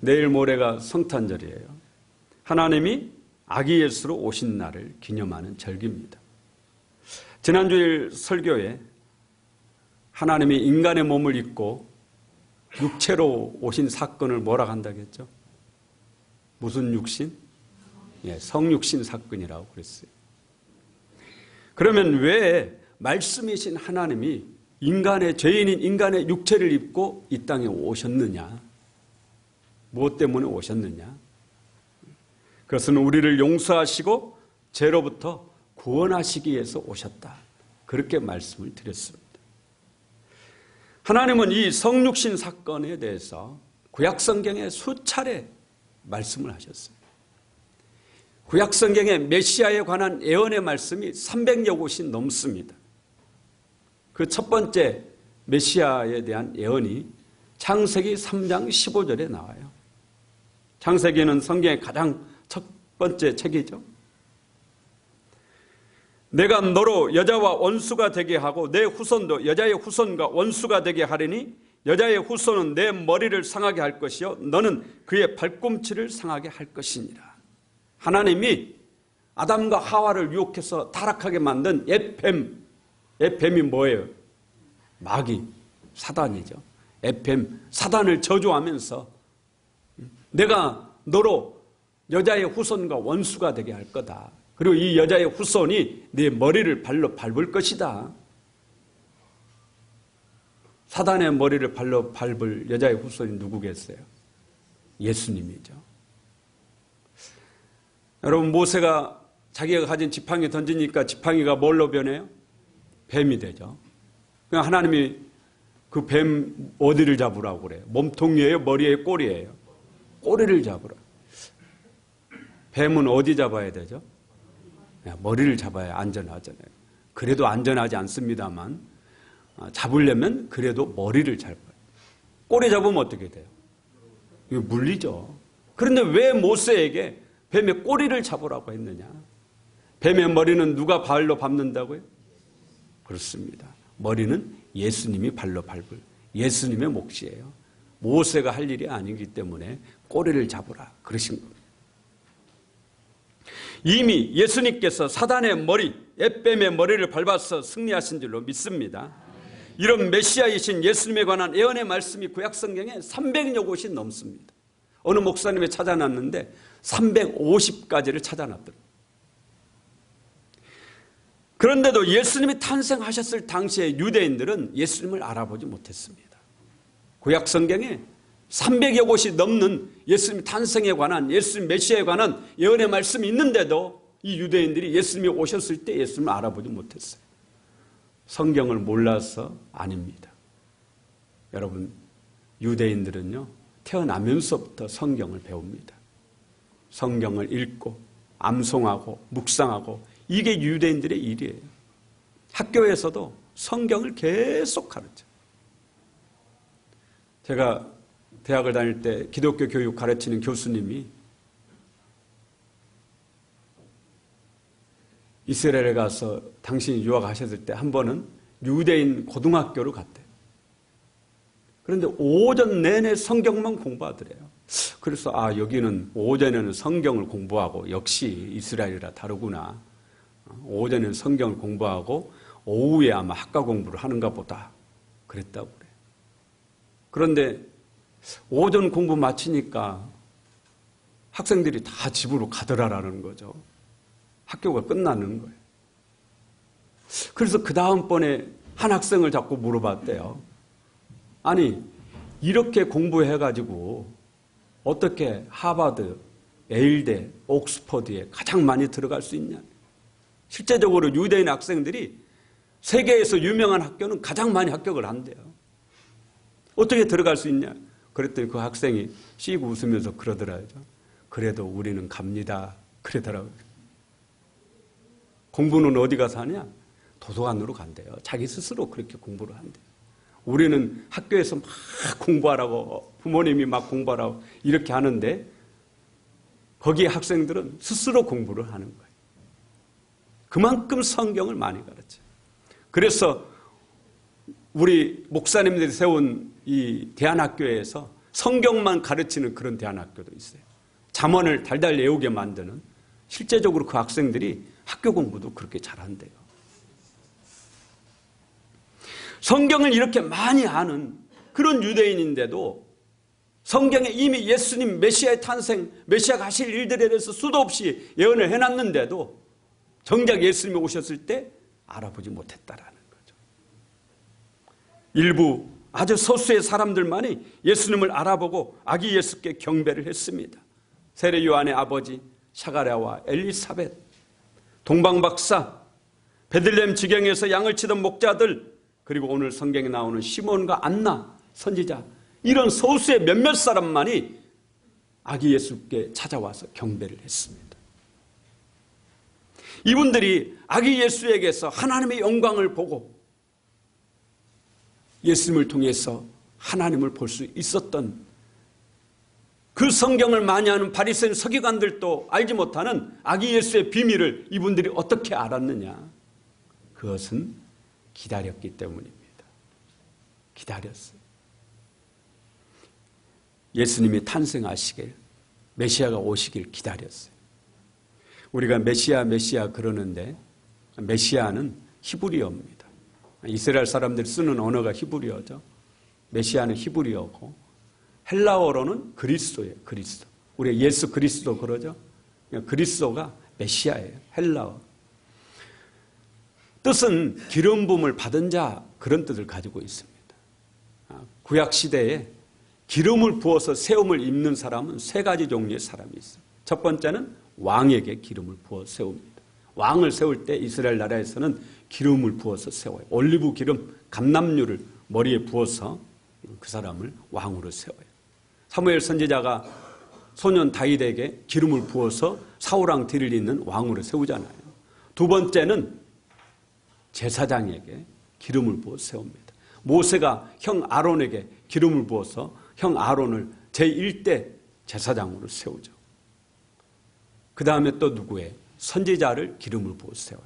내일 모레가 성탄절이에요. 하나님이 아기 예수로 오신 날을 기념하는 절기입니다. 지난주일 설교에 하나님이 인간의 몸을 입고 육체로 오신 사건을 뭐라고 한다고 했죠? 무슨 육신? 성육신 사건이라고 그랬어요. 그러면 왜 말씀이신 하나님이 인간의 죄인인 인간의 육체를 입고 이 땅에 오셨느냐? 무엇 때문에 오셨느냐? 그것은 우리를 용서하시고 죄로부터 구원하시기 위해서 오셨다. 그렇게 말씀을 드렸습니다. 하나님은 이 성육신 사건에 대해서 구약성경에 수차례 말씀을 하셨어요. 구약성경에 메시아에 관한 예언의 말씀이 300여 곳이 넘습니다. 그 첫 번째 메시아에 대한 예언이 창세기 3장 15절에 나와요. 창세기는 성경의 가장 첫 번째 책이죠. 내가 너로 여자와 원수가 되게 하고 내 후손도 여자의 후손과 원수가 되게 하리니 여자의 후손은 내 머리를 상하게 할 것이요 너는 그의 발꿈치를 상하게 할 것이니라. 하나님이 아담과 하와를 유혹해서 타락하게 만든 뱀이 뭐예요? 마귀, 사단이죠. 뱀, 사단을 저주하면서 내가 너로 여자의 후손과 원수가 되게 할 거다. 그리고 이 여자의 후손이 네 머리를 발로 밟을 것이다. 사단의 머리를 발로 밟을 여자의 후손이 누구겠어요? 예수님이죠. 여러분, 모세가 자기가 가진 지팡이 던지니까 지팡이가 뭘로 변해요? 뱀이 되죠. 그냥 하나님이 그 뱀 어디를 잡으라고 그래요? 몸통이에요? 머리에 꼬리예요? 꼬리를 잡으라. 뱀은 어디 잡아야 되죠? 머리를 잡아야 안전하잖아요. 그래도 안전하지 않습니다만 잡으려면 그래도 머리를 잡아요. 꼬리 잡으면 어떻게 돼요? 이거 물리죠. 그런데 왜 모세에게 뱀의 꼬리를 잡으라고 했느냐? 뱀의 머리는 누가 발로 밟는다고요? 그렇습니다. 머리는 예수님이 발로 밟을 예수님의 몫이에요. 모세가 할 일이 아니기 때문에 꼬리를 잡으라 그러신 겁니다. 이미 예수님께서 사단의 머리, 뱀의 머리를 밟아서 승리하신 줄로 믿습니다. 이런 메시아이신 예수님에 관한 예언의 말씀이 구약성경에 300여 곳이 넘습니다. 어느 목사님이 찾아놨는데 350가지를 찾아놨더라고요. 그런데도 예수님이 탄생하셨을 당시에 유대인들은 예수님을 알아보지 못했습니다. 구약성경에 300여 곳이 넘는 예수님 탄생에 관한, 예수님 메시아에 관한 예언의 말씀이 있는데도 이 유대인들이 예수님이 오셨을 때 예수님을 알아보지 못했어요. 성경을 몰라서 아닙니다. 여러분, 유대인들은요, 태어나면서부터 성경을 배웁니다. 성경을 읽고 암송하고 묵상하고 이게 유대인들의 일이에요. 학교에서도 성경을 계속 가르쳐요. 제가 대학을 다닐 때 기독교 교육 가르치는 교수님이 이스라엘에 가서 당신이 유학하셨을 때 한 번은 유대인 고등학교를 갔대요. 그런데 오전 내내 성경만 공부하더래요. 그래서 여기는 오전에는 성경을 공부하고 역시 이스라엘이라 다르구나. 오전에는 성경을 공부하고 오후에 아마 학과 공부를 하는가 보다. 그랬다고 그래요. 그런데 오전 공부 마치니까 학생들이 다 집으로 가더라라는 거죠. 학교가 끝나는 거예요. 그래서 그 다음번에 한 학생을 자꾸 물어봤대요. 아니, 이렇게 공부해가지고 어떻게 하버드, 예일대, 옥스퍼드에 가장 많이 들어갈 수 있냐? 실제적으로 유대인 학생들이 세계에서 유명한 학교는 가장 많이 합격을 한대요. 어떻게 들어갈 수 있냐? 그랬더니 그 학생이 씩 웃으면서 그러더라고요. 그래도 우리는 갑니다. 그러더라고요. 공부는 어디 가서 하냐? 도서관으로 간대요. 자기 스스로 그렇게 공부를 한대요. 우리는 학교에서 막 공부하라고, 부모님이 막 공부하라고 이렇게 하는데 거기에 학생들은 스스로 공부를 하는 거예요. 그만큼 성경을 많이 가르쳐요. 그래서 우리 목사님들이 세운 이 대안학교에서 성경만 가르치는 그런 대안학교도 있어요. 잠언을 달달 외우게 만드는, 실제적으로 그 학생들이 학교 공부도 그렇게 잘한대요. 성경을 이렇게 많이 아는 그런 유대인인데도 성경에 이미 예수님 메시아의 탄생, 메시아가 하실 일들에 대해서 수도 없이 예언을 해놨는데도 정작 예수님이 오셨을 때 알아보지 못했다라는 거죠. 일부 아주 소수의 사람들만이 예수님을 알아보고 아기 예수께 경배를 했습니다. 세례 요한의 아버지 샤가랴와 엘리사벳, 동방박사, 베들레헴 지경에서 양을 치던 목자들, 그리고 오늘 성경에 나오는 시몬과 안나 선지자, 이런 소수의 몇몇 사람만이 아기 예수께 찾아와서 경배를 했습니다. 이분들이 아기 예수에게서 하나님의 영광을 보고 예수님을 통해서 하나님을 볼 수 있었던, 그 성경을 많이 아는 바리새인 서기관들도 알지 못하는 아기 예수의 비밀을 이분들이 어떻게 알았느냐? 그것은 기다렸기 때문입니다. 기다렸어요. 예수님이 탄생하시길, 메시아가 오시길 기다렸어요. 우리가 메시아 그러는데 메시아는 히브리어입니다. 이스라엘 사람들이 쓰는 언어가 히브리어죠. 메시아는 히브리어고 헬라어로는 그리스도예요. 그리스도. 우리가 예수 그리스도 그러죠. 그리스도가 메시아예요. 헬라어. 뜻은 기름 부음을 받은 자, 그런 뜻을 가지고 있습니다. 구약 시대에 기름을 부어서 세움을 입는 사람은 세 가지 종류의 사람이 있어요. 첫 번째는 왕에게 기름을 부어 세웁니다. 왕을 세울 때 이스라엘 나라에서는 기름을 부어서 세워요. 올리브 기름, 감람유를 머리에 부어서 그 사람을 왕으로 세워요. 사무엘 선지자가 소년 다윗에게 기름을 부어서 사울왕 뒤를 잇는 왕으로 세우잖아요. 두 번째는 제사장에게 기름을 부어 세웁니다. 모세가 형 아론에게 기름을 부어서 형 아론을 제1대 제사장으로 세우죠. 그 다음에 또 누구예요? 선지자를 기름을 부어 세워요.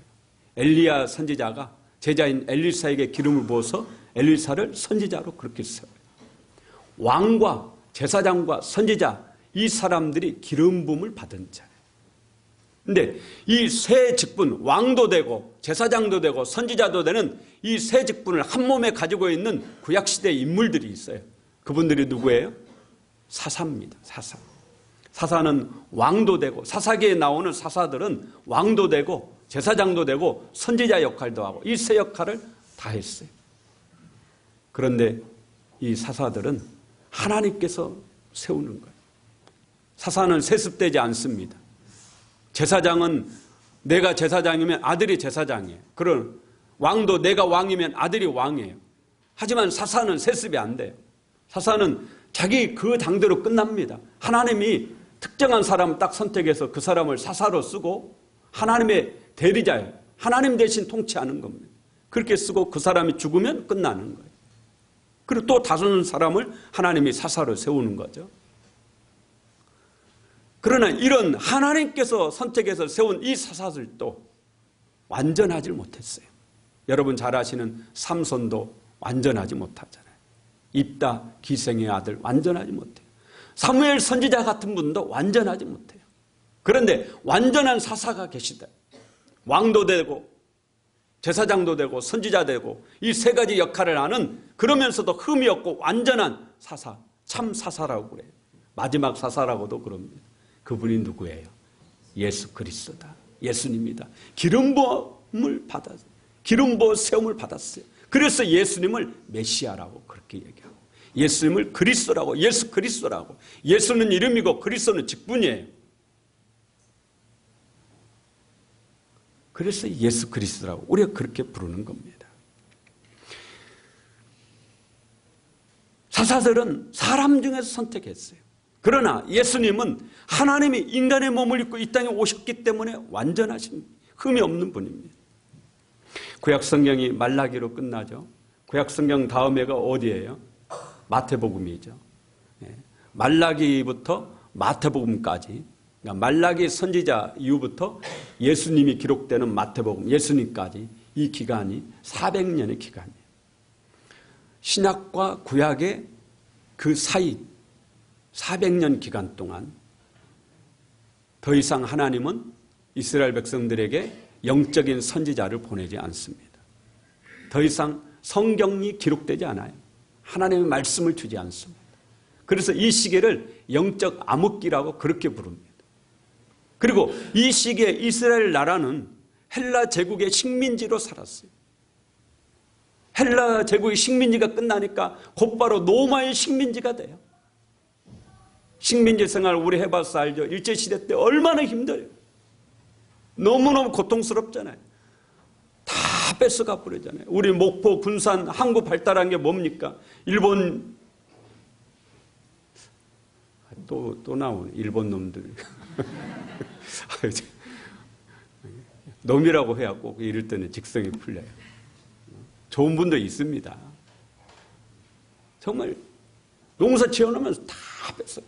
엘리야 선지자가 제자인 엘리사에게 기름을 부어서 엘리사를 선지자로 그렇게 세워요. 왕과 제사장과 선지자, 이 사람들이 기름 부음을 받은 자예요. 그런데 이 세 직분, 왕도 되고 제사장도 되고 선지자도 되는 이 세 직분을 한 몸에 가지고 있는 구약시대의 인물들이 있어요. 그분들이 누구예요? 사사입니다. 사사. 사사는 왕도 되고, 사사기에 나오는 사사들은 왕도 되고 제사장도 되고 선지자 역할도 하고 이 세 역할을 다 했어요. 그런데 이 사사들은 하나님께서 세우는 거예요. 사사는 세습되지 않습니다. 제사장은 내가 제사장이면 아들이 제사장이에요. 그런 왕도 내가 왕이면 아들이 왕이에요. 하지만 사사는 세습이 안 돼요. 사사는 자기 그 당대로 끝납니다. 하나님이 특정한 사람을 딱 선택해서 그 사람을 사사로 쓰고 하나님의 대리자예요. 하나님 대신 통치하는 겁니다. 그렇게 쓰고 그 사람이 죽으면 끝나는 거예요. 그리고 또 다른 사람을 하나님이 사사로 세우는 거죠. 그러나 이런 하나님께서 선택해서 세운 이 사사들도 완전하지 못했어요. 여러분 잘 아시는 삼손도 완전하지 못하잖아요. 입다 기생의 아들 완전하지 못해요. 사무엘 선지자 같은 분도 완전하지 못해요. 그런데 완전한 사사가 계시다. 왕도 되고 제사장도 되고 선지자 되고 이 세 가지 역할을 하는, 그러면서도 흠이 없고 완전한 사사, 참 사사라고 그래요. 마지막 사사라고도 그럽니다. 그분이 누구예요? 예수 그리스도다. 예수님이다. 기름 부음을 받았어요. 기름 부어 세움을 받았어요. 그래서 예수님을 메시아라고 그렇게 얘기하고, 예수님을 그리스도라고, 예수 그리스도라고. 예수는 이름이고 그리스도는 직분이에요. 그래서 예수 그리스도라고 우리가 그렇게 부르는 겁니다. 사사들은 사람 중에서 선택했어요. 그러나 예수님은 하나님이 인간의 몸을 입고 이 땅에 오셨기 때문에 완전하신, 흠이 없는 분입니다. 구약성경이 말라기로 끝나죠. 구약성경 다음에가 어디예요? 마태복음이죠. 말라기부터 마태복음까지, 그러니까 말라기 선지자 이후부터 예수님이 기록되는 마태복음, 예수님까지 이 기간이 400년의 기간이에요. 신약과 구약의 그 사이, 400년 기간 동안 더 이상 하나님은 이스라엘 백성들에게 영적인 선지자를 보내지 않습니다. 더 이상 성경이 기록되지 않아요. 하나님의 말씀을 주지 않습니다. 그래서 이 시기를 영적 암흑기라고 그렇게 부릅니다. 그리고 이 시기에 이스라엘 나라는 헬라 제국의 식민지로 살았어요. 헬라 제국의 식민지가 끝나니까 곧바로 로마의 식민지가 돼요. 식민지 생활 우리 해봐서 알죠. 일제시대 때 얼마나 힘들어요. 너무너무 고통스럽잖아요. 다 뺏어가 버리잖아요. 우리 목포, 군산, 항구 발달한 게 뭡니까? 일본 또 나오네. 일본 놈들. 놈이라고 해야 꼭 이럴 때는 직성이 풀려요. 좋은 분도 있습니다. 정말 농사 지어놓으면서 다 뺐어요.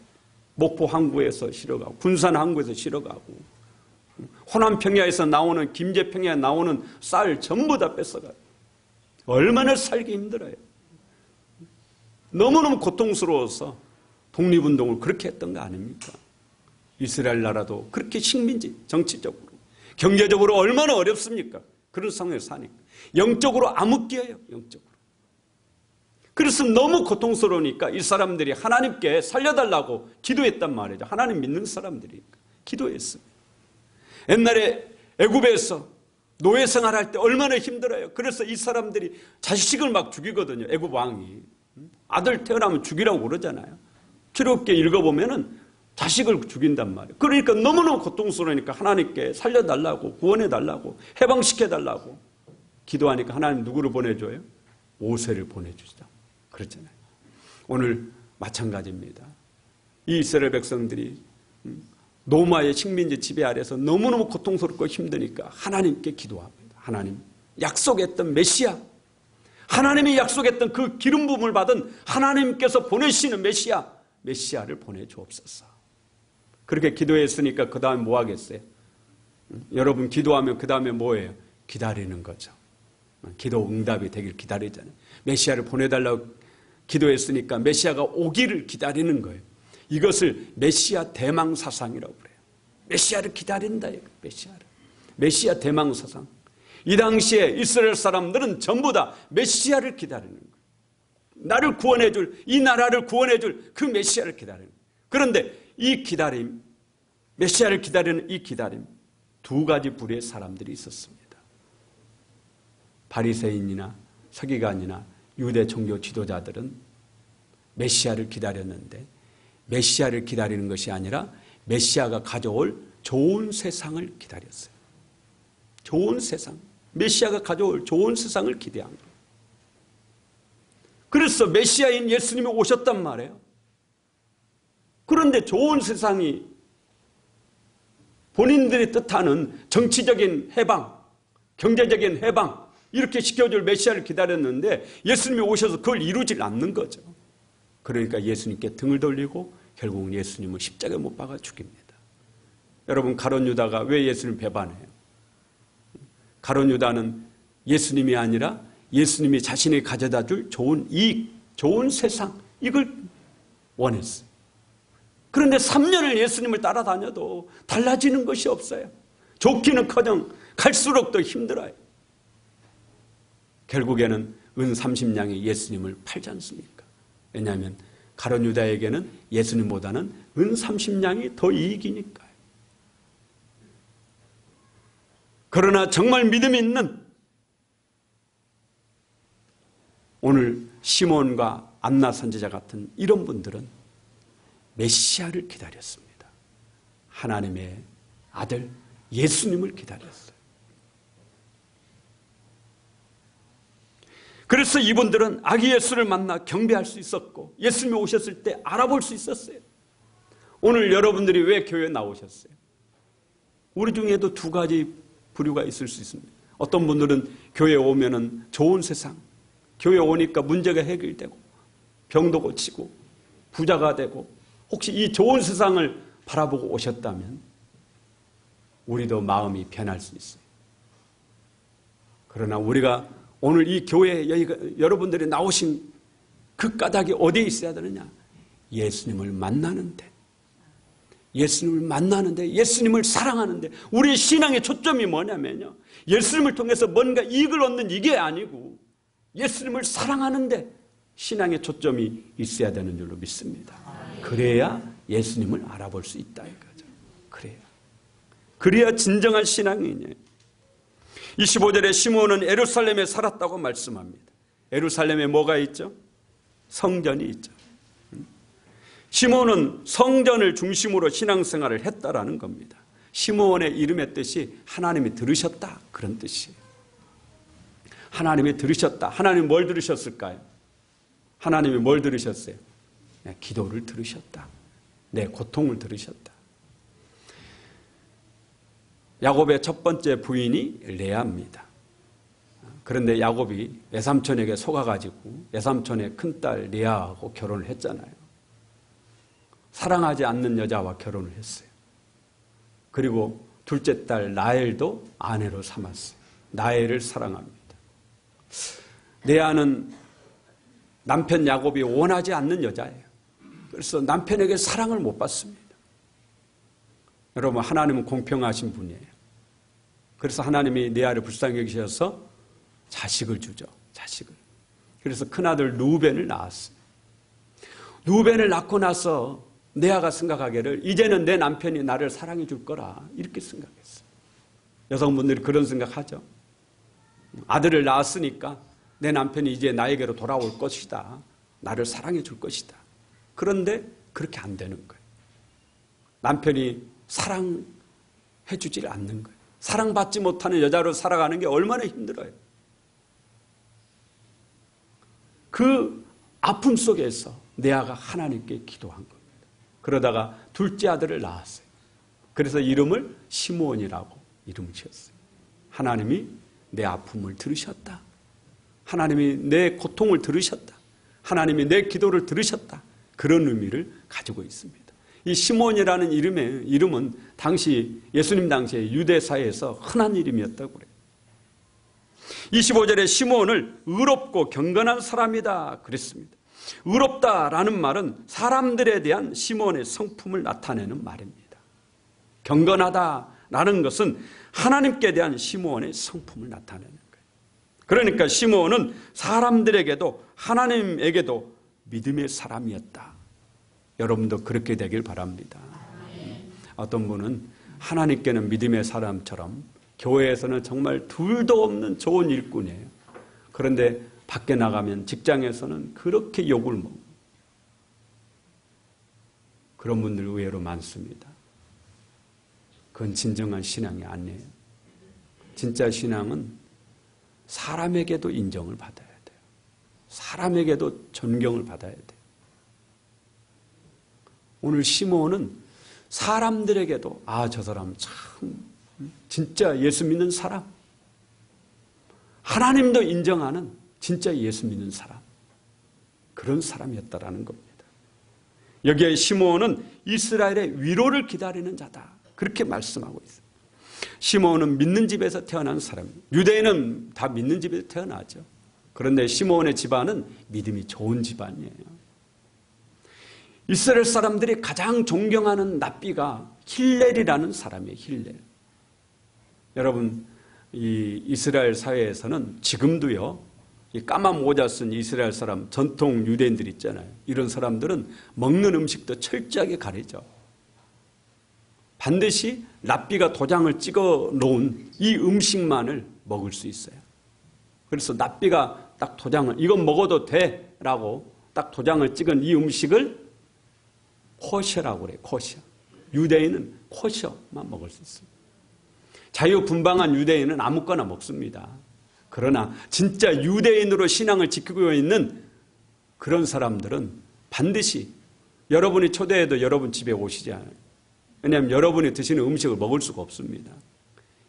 목포 항구에서 실어가고 군산 항구에서 실어가고 호남 평야에서 나오는 김제 평야에 나오는 쌀 전부 다 뺏어가요. 얼마나 살기 힘들어요. 너무너무 고통스러워서 독립운동을 그렇게 했던 거 아닙니까? 이스라엘 나라도 그렇게 식민지, 정치적으로, 경제적으로 얼마나 어렵습니까? 그런 상황에서 사니까. 영적으로 암흑기예요. 영적으로. 그래서 너무 고통스러우니까 이 사람들이 하나님께 살려달라고 기도했단 말이죠. 하나님 믿는 사람들이니까 기도했습니다. 옛날에 애굽에서 노예 생활할 때 얼마나 힘들어요. 그래서 이 사람들이 자식을 막 죽이거든요. 애굽 왕이. 아들 태어나면 죽이라고 그러잖아요. 출애굽기 읽어보면은 자식을 죽인단 말이에요. 그러니까 너무너무 고통스러우니까 하나님께 살려달라고, 구원해달라고, 해방시켜달라고 기도하니까 하나님 누구를 보내줘요? 모세를 보내주시다. 그렇잖아요. 오늘 마찬가지입니다. 이 이스라엘 백성들이 로마의 식민지 지배 아래서 너무너무 고통스럽고 힘드니까 하나님께 기도합니다. 하나님, 약속했던 메시아, 하나님이 약속했던 그 기름 부음을 받은 하나님께서 보내시는 메시아를 보내주옵소서. 그렇게 기도했으니까 그 다음에 뭐 하겠어요? 여러분 기도하면 그 다음에 뭐예요? 기다리는 거죠. 기도 응답이 되길 기다리잖아요. 메시아를 보내달라고 기도했으니까 메시아가 오기를 기다리는 거예요. 이것을 메시아 대망사상이라고 그래요. 메시아를 기다린다. 메시아 대망사상. 이 당시에 이스라엘 사람들은 전부 다 메시아를 기다리는 거예요. 나를 구원해줄, 이 나라를 구원해줄 그 메시아를 기다리는 거예요. 그런데 이 기다림, 메시아를 기다리는 이 기다림, 두 가지 부류의 사람들이 있었습니다. 바리새인이나 서기관이나 유대 종교 지도자들은 메시아를 기다렸는데 메시아를 기다리는 것이 아니라 메시아가 가져올 좋은 세상을 기다렸어요. 좋은 세상, 메시아가 가져올 좋은 세상을 기대한 거예요. 그래서 메시아인 예수님이 오셨단 말이에요. 그런데 좋은 세상이 본인들이 뜻하는 정치적인 해방, 경제적인 해방 이렇게 시켜줄 메시아를 기다렸는데 예수님이 오셔서 그걸 이루질 않는 거죠. 그러니까 예수님께 등을 돌리고 결국은 예수님을 십자가에 못 박아 죽입니다. 여러분 가룟 유다가 왜 예수님 배반해요? 가룟 유다는 예수님이 아니라 예수님이 자신이 가져다 줄 좋은 이익, 좋은 세상 이걸 원했어요. 그런데 3년을 예수님을 따라다녀도 달라지는 것이 없어요. 좋기는커녕 갈수록 더 힘들어요. 결국에는 은 30냥이 예수님을 팔지 않습니까? 왜냐하면 가룟 유다에게는 예수님보다는 은 30냥이 더 이익이니까요. 그러나 정말 믿음이 있는 오늘 시몬과 안나 선지자 같은 이런 분들은 메시아를 기다렸습니다. 하나님의 아들 예수님을 기다렸어요. 그래서 이분들은 아기 예수를 만나 경배할 수 있었고 예수님이 오셨을 때 알아볼 수 있었어요. 오늘 여러분들이 왜 교회에 나오셨어요? 우리 중에도 두 가지 부류가 있을 수 있습니다. 어떤 분들은 교회에 오면은 좋은 세상, 교회에 오니까 문제가 해결되고 병도 고치고 부자가 되고 혹시 이 좋은 세상을 바라보고 오셨다면 우리도 마음이 변할 수 있어요. 그러나 우리가 오늘 이 교회에 여러분들이 나오신 그 까닭이 어디에 있어야 되느냐? 예수님을 만나는데, 예수님을 사랑하는데, 우리의 신앙의 초점이 뭐냐면요, 예수님을 통해서 뭔가 이익을 얻는 이게 아니고 예수님을 사랑하는데 신앙의 초점이 있어야 되는 줄로 믿습니다. 그래야 예수님을 알아볼 수 있다 이거죠. 그래야 진정한 신앙이에요. 25절에 시므온은 예루살렘에 살았다고 말씀합니다. 예루살렘에 뭐가 있죠? 성전이 있죠. 시므온은 성전을 중심으로 신앙생활을 했다라는 겁니다. 시므온의 이름의 뜻이 하나님이 들으셨다, 그런 뜻이에요. 하나님이 들으셨다. 하나님이 뭘 들으셨을까요? 하나님이 뭘 들으셨어요? 내 기도를 들으셨다. 내 고통을 들으셨다. 야곱의 첫 번째 부인이 레아입니다. 그런데 야곱이 외삼촌에게 속아가지고 외삼촌의 큰딸 레아하고 결혼을 했잖아요. 사랑하지 않는 여자와 결혼을 했어요. 그리고 둘째 딸 라헬도 아내로 삼았어요. 라헬을 사랑합니다. 레아는 남편 야곱이 원하지 않는 여자예요. 그래서 남편에게 사랑을 못 받습니다. 여러분, 하나님은 공평하신 분이에요. 그래서 하나님이 레아를 불쌍히 여기셔서 자식을 주죠. 자식을. 그래서 큰아들 루벤을 낳았어요. 루벤을 낳고 나서 레아가 생각하기를 이제는 내 남편이 나를 사랑해 줄 거라, 이렇게 생각했어요. 여성분들이 그런 생각하죠. 아들을 낳았으니까 내 남편이 이제 나에게로 돌아올 것이다. 나를 사랑해 줄 것이다. 그런데 그렇게 안 되는 거예요. 남편이 사랑해 주질 않는 거예요. 사랑받지 못하는 여자로 살아가는 게 얼마나 힘들어요. 그 아픔 속에서 레아가 하나님께 기도한 겁니다. 그러다가 둘째 아들을 낳았어요. 그래서 이름을 시므온이라고 이름을 지었어요. 하나님이 내 아픔을 들으셨다. 하나님이 내 고통을 들으셨다. 하나님이 내 기도를 들으셨다. 그런 의미를 가지고 있습니다. 이 시므온이라는 이름은 당시 예수님 당시에 유대 사회에서 흔한 이름이었다고 그래요. 25절에 시므온을 의롭고 경건한 사람이다 그랬습니다. 의롭다라는 말은 사람들에 대한 시므온의 성품을 나타내는 말입니다. 경건하다라는 것은 하나님께 대한 시므온의 성품을 나타내는 거예요. 그러니까 시므온은 사람들에게도 하나님에게도 믿음의 사람이었다. 여러분도 그렇게 되길 바랍니다. 어떤 분은 하나님께는 믿음의 사람처럼 교회에서는 정말 둘도 없는 좋은 일꾼이에요. 그런데 밖에 나가면 직장에서는 그렇게 욕을 먹고, 그런 분들 의외로 많습니다. 그건 진정한 신앙이 아니에요. 진짜 신앙은 사람에게도 인정을 받아야 돼요. 사람에게도 존경을 받아야 돼요. 오늘 시므온은 사람들에게도 저 사람 참 진짜 예수 믿는 사람, 하나님도 인정하는 진짜 예수 믿는 사람, 그런 사람이었다라는 겁니다. 여기에 시므온은 이스라엘의 위로를 기다리는 자다, 그렇게 말씀하고 있어요. 시므온은 믿는 집에서 태어난 사람이에요. 유대인은 다 믿는 집에서 태어나죠. 그런데 시므온의 집안은 믿음이 좋은 집안이에요. 이스라엘 사람들이 가장 존경하는 랍비가 힐렐이라는 사람이에요. 힐렐. 여러분, 이 이스라엘 사회에서는 지금도요, 이 까만 모자 쓴 이스라엘 사람, 전통 유대인들 있잖아요. 이런 사람들은 먹는 음식도 철저하게 가리죠. 반드시 랍비가 도장을 찍어 놓은 이 음식만을 먹을 수 있어요. 그래서 랍비가 딱 도장을, 이건 먹어도 돼 라고 딱 도장을 찍은 이 음식을 코셔라고 그래요. 코셔. 유대인은 코셔만 먹을 수 있습니다. 자유분방한 유대인은 아무거나 먹습니다. 그러나 진짜 유대인으로 신앙을 지키고 있는 그런 사람들은 반드시 여러분이 초대해도 여러분 집에 오시지 않아요. 왜냐하면 여러분이 드시는 음식을 먹을 수가 없습니다.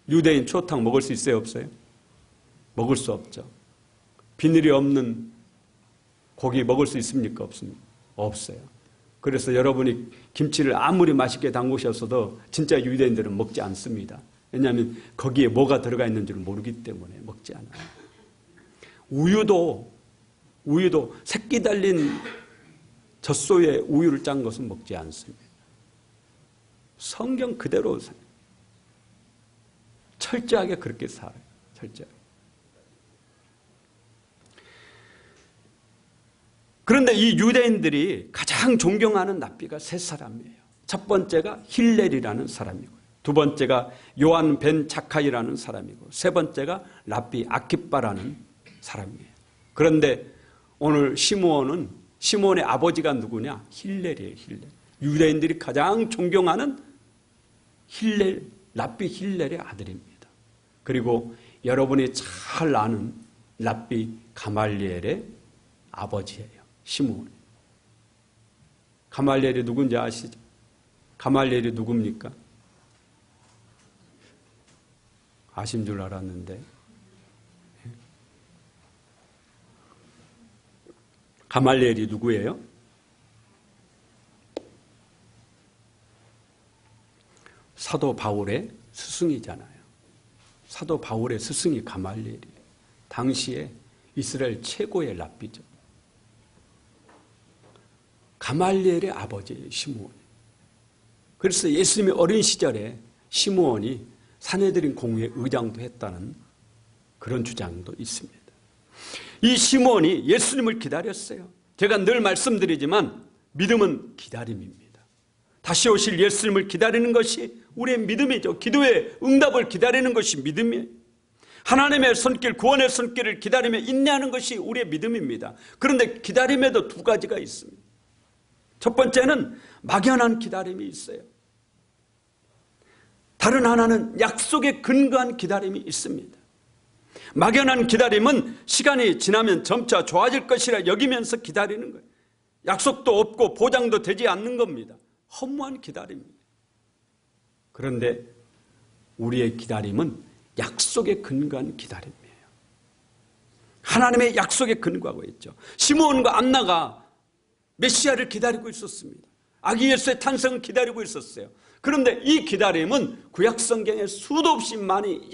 유대인 추어탕 먹을 수 있어요? 없어요? 먹을 수 없죠. 비늘이 없는 고기 먹을 수 있습니까? 없습니까? 없어요. 그래서 여러분이 김치를 아무리 맛있게 담그셨어도 진짜 유대인들은 먹지 않습니다. 왜냐하면 거기에 뭐가 들어가 있는 줄 모르기 때문에 먹지 않아요. 우유도 새끼 달린 젖소에 우유를 짠 것은 먹지 않습니다. 성경 그대로 철저하게 그렇게 살아요. 철저하게. 그런데 이 유대인들이 가장 존경하는 랍비가 세 사람이에요. 첫 번째가 힐렐이라는 사람이고요. 두 번째가 요한 벤 자카이라는 사람이고, 세 번째가 랍비 아키빠라는 사람이에요. 그런데 오늘 시므온의 아버지가 누구냐? 힐렐이에요. 힐렐. 유대인들이 가장 존경하는 힐렐, 랍비 힐렐의 아들입니다. 그리고 여러분이 잘 아는 랍비 가말리엘의 아버지예요. 시므온. 가말리엘이 누군지 아시죠? 가말리엘이 누굽니까? 아신 줄 알았는데. 가말리엘이 누구예요? 사도 바울의 스승이잖아요. 사도 바울의 스승이 가말리엘이에요. 당시에 이스라엘 최고의 랍비죠. 가말리엘의 아버지예요, 시므온이. 그래서 예수님의 어린 시절에 시므온이 산헤드린 공회의 의장도 했다는 그런 주장도 있습니다. 이 시므온이 예수님을 기다렸어요. 제가 늘 말씀드리지만 믿음은 기다림입니다. 다시 오실 예수님을 기다리는 것이 우리의 믿음이죠. 기도의 응답을 기다리는 것이 믿음이에요. 하나님의 손길, 구원의 손길을 기다리며 인내하는 것이 우리의 믿음입니다. 그런데 기다림에도 두 가지가 있습니다. 첫 번째는 막연한 기다림이 있어요. 다른 하나는 약속에 근거한 기다림이 있습니다. 막연한 기다림은 시간이 지나면 점차 좋아질 것이라 여기면서 기다리는 거예요. 약속도 없고 보장도 되지 않는 겁니다. 허무한 기다림입니다. 그런데 우리의 기다림은 약속에 근거한 기다림이에요. 하나님의 약속에 근거하고 있죠. 시므온과 안나가 메시아를 기다리고 있었습니다. 아기 예수의 탄생을 기다리고 있었어요. 그런데 이 기다림은 구약성경에 수도 없이 많이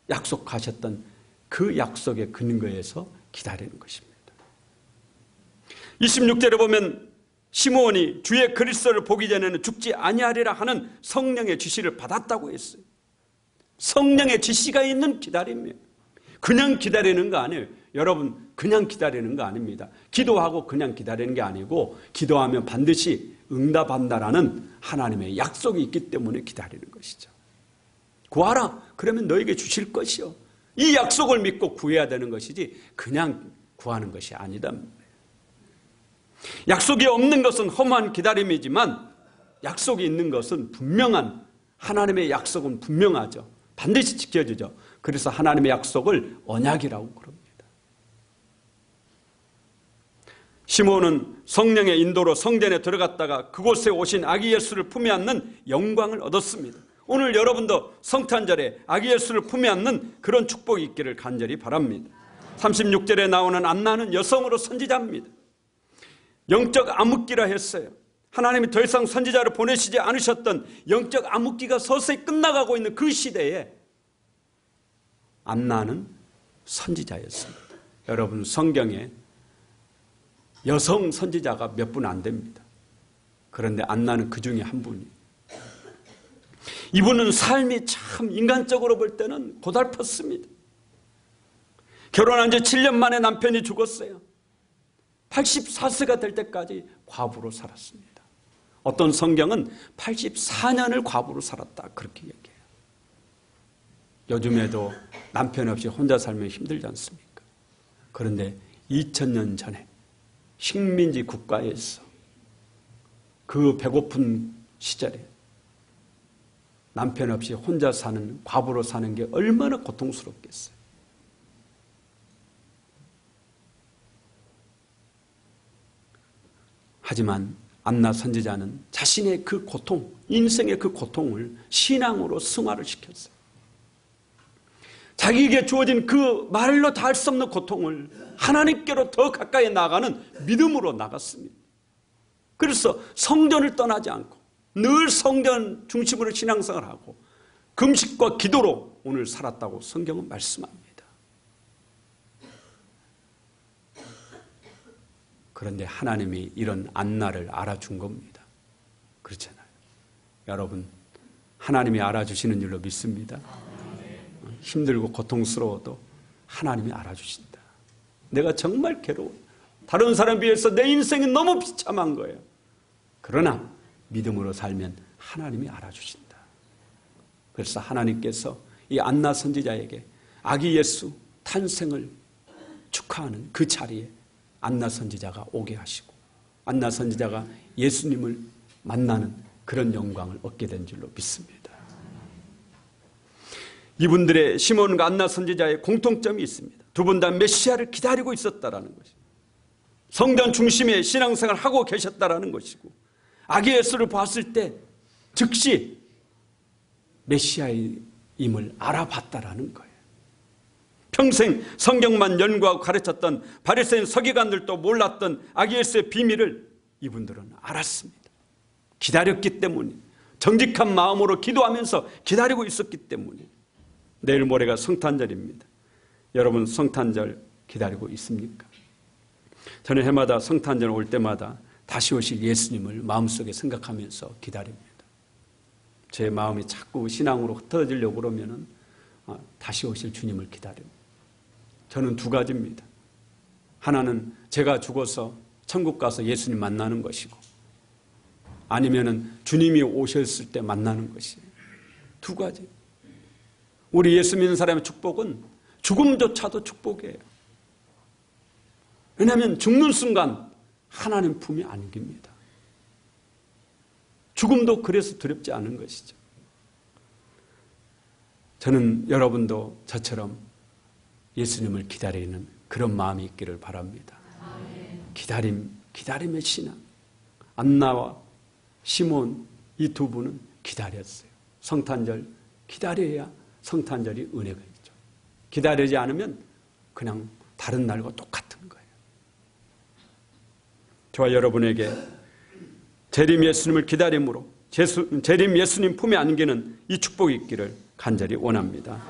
약속하셨던 그 약속의 근거에서 기다리는 것입니다. 26절에 보면 시므온이 주의 그리스도를 보기 전에는 죽지 아니하리라 하는 성령의 지시를 받았다고 했어요. 성령의 지시가 있는 기다림이에요. 그냥 기다리는 거 아니에요. 여러분, 그냥 기다리는 거 아닙니다. 기도하고 그냥 기다리는 게 아니고 기도하면 반드시 응답한다라는 하나님의 약속이 있기 때문에 기다리는 것이죠. 구하라, 그러면 너에게 주실 것이요. 이 약속을 믿고 구해야 되는 것이지 그냥 구하는 것이 아니다. 약속이 없는 것은 허무한 기다림이지만 약속이 있는 것은 분명한, 하나님의 약속은 분명하죠. 반드시 지켜지죠. 그래서 하나님의 약속을 언약이라고 그럽니다. 시므온은 성령의 인도로 성전에 들어갔다가 그곳에 오신 아기 예수를 품에 안는 영광을 얻었습니다. 오늘 여러분도 성탄절에 아기 예수를 품에 안는 그런 축복이 있기를 간절히 바랍니다. 36절에 나오는 안나는 여성으로 선지자입니다. 영적 암흑기라 했어요. 하나님이 더 이상 선지자를 보내시지 않으셨던 영적 암흑기가 서서히 끝나가고 있는 그 시대에 안나는 선지자였습니다. 여러분, 성경에 여성 선지자가 몇 분 안 됩니다. 그런데 안나는 그 중에 한 분이에요. 이분은 삶이 참 인간적으로 볼 때는 고달팠습니다. 결혼한 지 7년 만에 남편이 죽었어요. 84세가 될 때까지 과부로 살았습니다. 어떤 성경은 84년을 과부로 살았다, 그렇게 얘기해요. 요즘에도 남편 없이 혼자 살면 힘들지 않습니까? 그런데 2000년 전에 식민지 국가에서 그 배고픈 시절에 남편 없이 혼자 사는, 과부로 사는 게 얼마나 고통스럽겠어요. 하지만 안나 선지자는 자신의 그 고통, 인생의 그 고통을 신앙으로 승화를 시켰어요. 자기에게 주어진 그 말로 다 할 수 없는 고통을 하나님께로 더 가까이 나가는 믿음으로 나갔습니다. 그래서 성전을 떠나지 않고 늘 성전 중심으로 신앙생활을 하고 금식과 기도로 오늘 살았다고 성경은 말씀합니다. 그런데 하나님이 이런 안나를 알아준 겁니다. 그렇잖아요. 여러분, 하나님이 알아주시는 줄로 믿습니다. 힘들고 고통스러워도 하나님이 알아주신다. 내가 정말 괴로워. 다른 사람에 비해서 내 인생이 너무 비참한 거예요. 그러나 믿음으로 살면 하나님이 알아주신다. 그래서 하나님께서 이 안나 선지자에게 아기 예수 탄생을 축하하는 그 자리에 안나 선지자가 오게 하시고 안나 선지자가 예수님을 만나는 그런 영광을 얻게 된 줄로 믿습니다. 이분들의 시몬과 안나 선지자의 공통점이 있습니다. 두 분 다 메시아를 기다리고 있었다라는 것입니다. 성전 중심의 신앙생활을 하고 계셨다라는 것이고 아기 예수를 봤을 때 즉시 메시아임을 알아봤다라는 거예요. 평생 성경만 연구하고 가르쳤던 바리새인 서기관들도 몰랐던 아기 예수의 비밀을 이분들은 알았습니다. 기다렸기 때문에, 정직한 마음으로 기도하면서 기다리고 있었기 때문에. 내일 모레가 성탄절입니다. 여러분 성탄절 기다리고 있습니까? 저는 해마다 성탄절 올 때마다 다시 오실 예수님을 마음속에 생각하면서 기다립니다. 제 마음이 자꾸 신앙으로 흩어지려고 그러면은 다시 오실 주님을 기다립니다. 저는 두 가지입니다. 하나는 제가 죽어서 천국 가서 예수님 만나는 것이고 아니면은 주님이 오셨을 때 만나는 것이에요. 두 가지. 우리 예수 믿는 사람의 축복은 죽음조차도 축복이에요. 왜냐하면 죽는 순간 하나님 품에 안깁니다. 죽음도 그래서 두렵지 않은 것이죠. 저는 여러분도 저처럼 예수님을 기다리는 그런 마음이 있기를 바랍니다. 기다림의 신앙. 안나와 시몬 이 두 분은 기다렸어요. 성탄절 기다려야 성탄절이 은혜가 있죠. 기다리지 않으면 그냥 다른 날과 똑같은 거예요. 저와 여러분에게 재림 예수님을 기다림으로 재림 예수님 품에 안기는 이 축복이 있기를 간절히 원합니다.